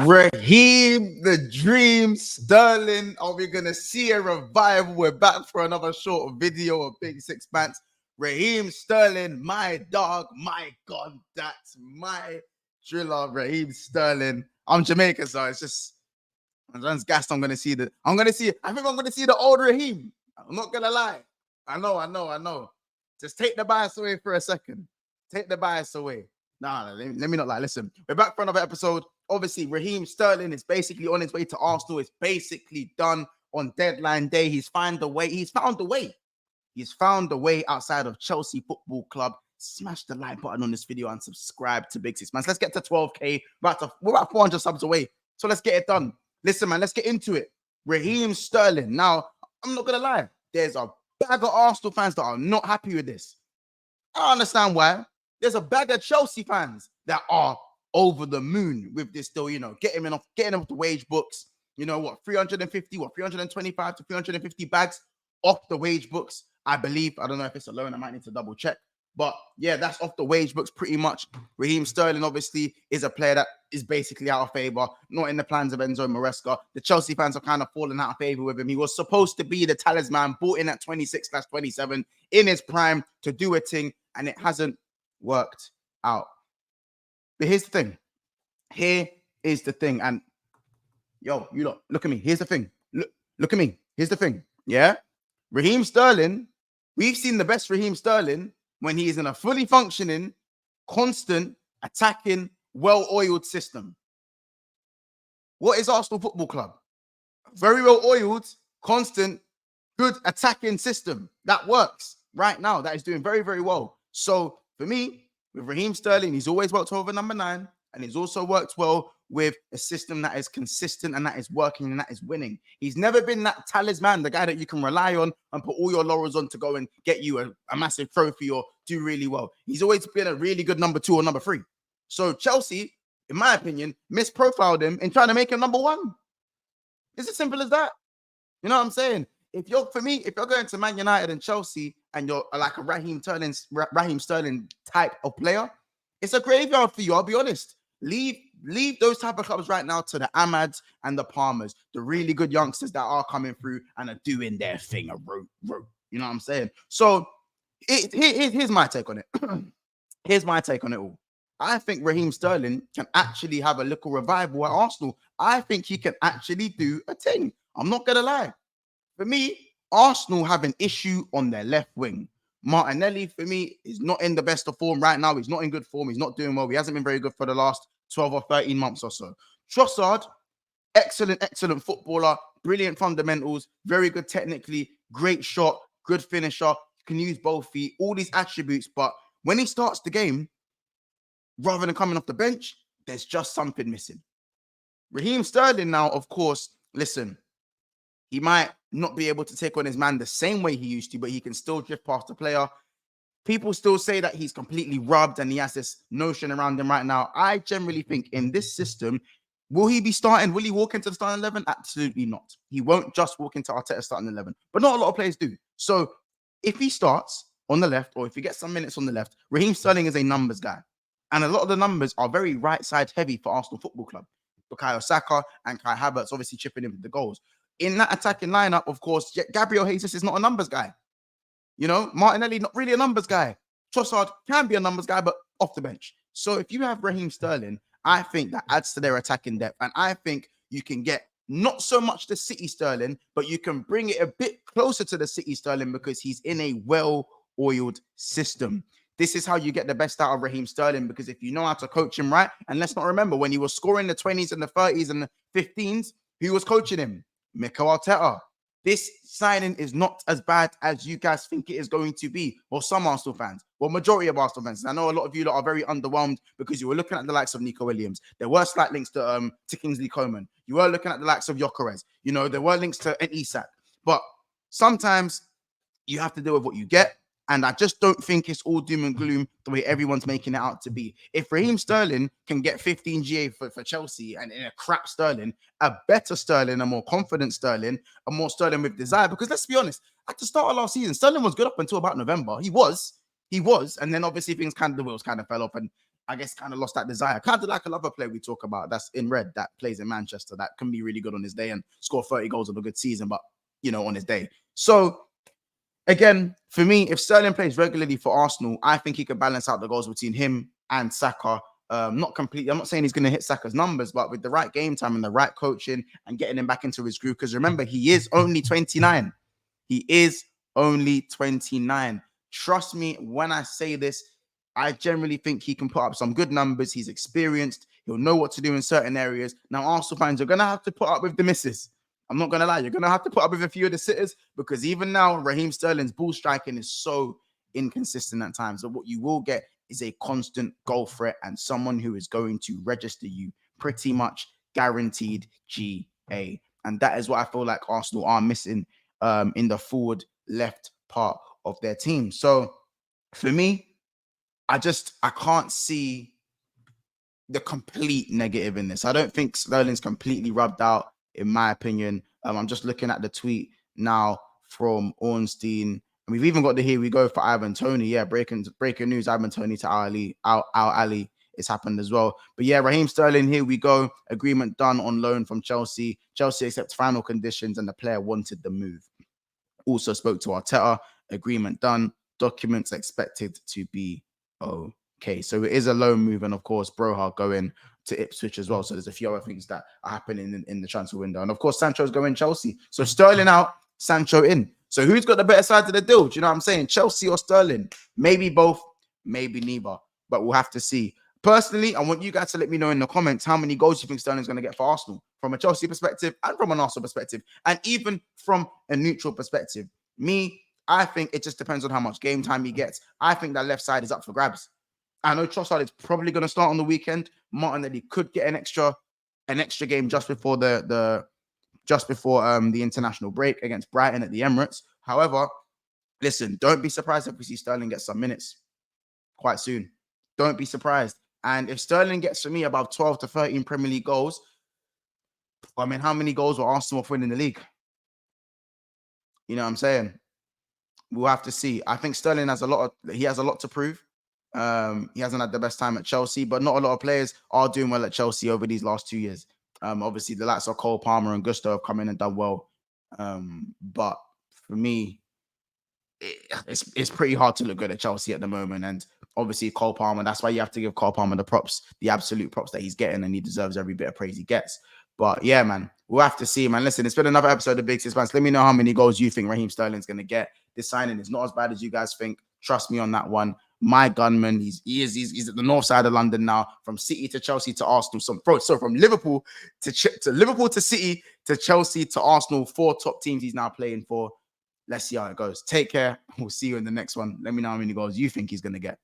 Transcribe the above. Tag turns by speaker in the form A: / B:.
A: Raheem, the Dream, Sterling. Are we going to see a revival? We're back for another short video of Big Six Pants. Raheem Sterling, my dog, my God, that's my driller, Raheem Sterling. I'm Jamaican, so it's just, I'm just gassed. I think I'm going to see the old Raheem. I'm not going to lie. I know. Just take the bias away for a second. Take the bias away. Nah, let me not lie. Listen, we're back for another episode. Obviously, Raheem Sterling is basically on his way to Arsenal. It's basically done on deadline day. He's found a way. He's found a way outside of Chelsea Football Club. Smash the like button on this video and subscribe to Big Six, man. Let's get to 12K. We're about 400 subs away. So let's get it done. Listen, man, let's get into it. Raheem Sterling. Now, I'm not going to lie. There's a bag of Arsenal fans that are not happy with this. I understand why. There's a bag of Chelsea fans that are over the moon with this deal, getting him off the wage books. 325 to 350 bags off the wage books, I believe. I don't know if it's a loan. I might need to double check. But yeah, that's off the wage books pretty much. Raheem Sterling obviously is a player that is basically out of favor, not in the plans of Enzo Maresca. The Chelsea fans are kind of falling out of favor with him. He was supposed to be the talisman, bought in at 26/27 in his prime to do a thing, and it hasn't worked out. But here's the thing. And yo, look at me. Here's the thing. Look at me. Here's the thing. Yeah. Raheem Sterling, we've seen the best Raheem Sterling when he is in a fully functioning, constant, attacking, well-oiled system. What is Arsenal Football Club? Very well-oiled, constant, good attacking system that works right now. That is doing very, very well. So for me, with Raheem Sterling, he's always worked over number 9, and he's also worked well with a system that is consistent and that is working and that is winning. He's never been that talisman, the guy that you can rely on and put all your laurels on to go and get you a massive trophy or do really well. He's always been a really good number 2 or number 3. So Chelsea, in my opinion, misprofiled him in trying to make him number 1. It's as simple as that. You know what I'm saying? If you're going to Man United and Chelsea and you're like a Raheem Sterling type of player, it's a graveyard for you. I'll be honest. Leave those type of clubs right now to the Amads and the Palmers, the really good youngsters that are coming through and are doing their thing. You know what I'm saying? So here's my take on it. Here's my take on it all. I think Raheem Sterling can actually have a little revival at Arsenal. I think he can actually do a thing. I'm not going to lie. For me, Arsenal have an issue on their left wing. Martinelli, for me, is not in the best of form right now. He's not in good form. He's not doing well. He hasn't been very good for the last 12 or 13 months or so. Trossard, excellent footballer, brilliant fundamentals, very good technically, great shot, good finisher, can use both feet, all these attributes. But when he starts the game, rather than coming off the bench, there's just something missing. Raheem Sterling now, of course, listen, he might not be able to take on his man the same way he used to, but he can still drift past the player. People still say that he's completely rubbed and he has this notion around him right now. I generally think in this system, will he be starting? Will he walk into the starting 11? Absolutely not. He won't just walk into Arteta's starting 11, but not a lot of players do. So if he starts on the left or if he gets some minutes on the left, Raheem Sterling is a numbers guy. And a lot of the numbers are very right side heavy for Arsenal Football Club. Bukayo Saka and Kai Havertz obviously chipping in with the goals. In that attacking lineup, of course, Gabriel Jesus is not a numbers guy. Martinelli, not really a numbers guy. Trossard can be a numbers guy, but off the bench. So if you have Raheem Sterling, I think that adds to their attacking depth. And I think you can get not so much the City Sterling, but you can bring it a bit closer to the City Sterling because he's in a well-oiled system. This is how you get the best out of Raheem Sterling, because if you know how to coach him right, and let's not remember, when he was scoring the 20s and the 30s and the 15s, who was coaching him? Mikel Arteta. This signing is not as bad as you guys think it is going to be. Well, some Arsenal fans, well, majority of Arsenal fans. I know a lot of you lot are very underwhelmed because you were looking at the likes of Nico Williams. There were slight links to Kingsley Coman. You were looking at the likes of Gyökeres. There were links to an Isak. But sometimes you have to deal with what you get. And I just don't think it's all doom and gloom the way everyone's making it out to be. If Raheem Sterling can get 15 GA for Chelsea and in a crap Sterling, a better Sterling, a more confident Sterling, a more Sterling with desire. Because let's be honest, at the start of last season, Sterling was good up until about November. He was. And then obviously the wheels kind of fell off. And I guess, kind of lost that desire. Kind of like another player we talk about that's in red that plays in Manchester that can be really good on his day and score 30 goals of a good season, but on his day. So again, for me, if Sterling plays regularly for Arsenal, I think he can balance out the goals between him and Saka. Not completely. I'm not saying he's going to hit Saka's numbers, but with the right game time and the right coaching and getting him back into his groove. Because remember, he is only 29. He is only 29. Trust me when I say this. I generally think he can put up some good numbers. He's experienced. He'll know what to do in certain areas. Now, Arsenal fans, you're going to have to put up with the misses. I'm not going to lie. You're going to have to put up with a few of the sitters because even now, Raheem Sterling's ball striking is so inconsistent at times. So what you will get is a constant goal threat and someone who is going to register you pretty much guaranteed GA. And that is what I feel like Arsenal are missing in the forward left part of their team. So for me, I can't see the complete negative in this. I don't think Sterling's completely rubbed out, in my opinion. I'm just looking at the tweet now from Ornstein. And we've even got the here we go for Ivan Toney. Yeah, breaking news. Ivan Toney to Al Ali. It's happened as well. But yeah, Raheem Sterling, here we go. Agreement done on loan from Chelsea. Chelsea accepts final conditions and the player wanted the move. Also spoke to Arteta. Agreement done. Documents expected to be okay. So it is a loan move. And of course, Broha going to Ipswich as well. So there's a few other things that are happening in the transfer window. And of course, Sancho's going Chelsea. So Sterling out, Sancho in. So who's got the better side of the deal? Do you know what I'm saying? Chelsea or Sterling? Maybe both, maybe neither. But we'll have to see. Personally, I want you guys to let me know in the comments how many goals you think Sterling's going to get for Arsenal from a Chelsea perspective and from an Arsenal perspective and even from a neutral perspective. Me, I think it just depends on how much game time he gets. I think that left side is up for grabs. I know Trossard is probably going to start on the weekend. Martinelli could get an extra game just before the international break against Brighton at the Emirates. However, listen, don't be surprised if we see Sterling get some minutes quite soon. Don't be surprised. And if Sterling gets, for me, above 12 to 13 Premier League goals, I mean, how many goals will Arsenal win in the league? You know what I'm saying? We'll have to see. I think Sterling has a lot to prove. He hasn't had the best time at Chelsea, but not a lot of players are doing well at Chelsea over these last 2 years. Obviously, the likes of Cole Palmer and Gusto have come in and done well. But for me, it's pretty hard to look good at Chelsea at the moment. And obviously, Cole Palmer, that's why you have to give Cole Palmer the absolute props that he's getting, and he deserves every bit of praise he gets. But yeah, man, we'll have to see, man. Listen, it's been another episode of Big Six Fans. Let me know how many goals you think Raheem Sterling's going to get. This signing is not as bad as you guys think. Trust me on that one. My gunman, he's at the north side of London now, from City to Chelsea to Arsenal. So from Liverpool to Liverpool to City to Chelsea to Arsenal, 4 top teams he's now playing for. Let's see how it goes. Take care. We'll see you in the next one. Let me know how many goals you think he's going to get.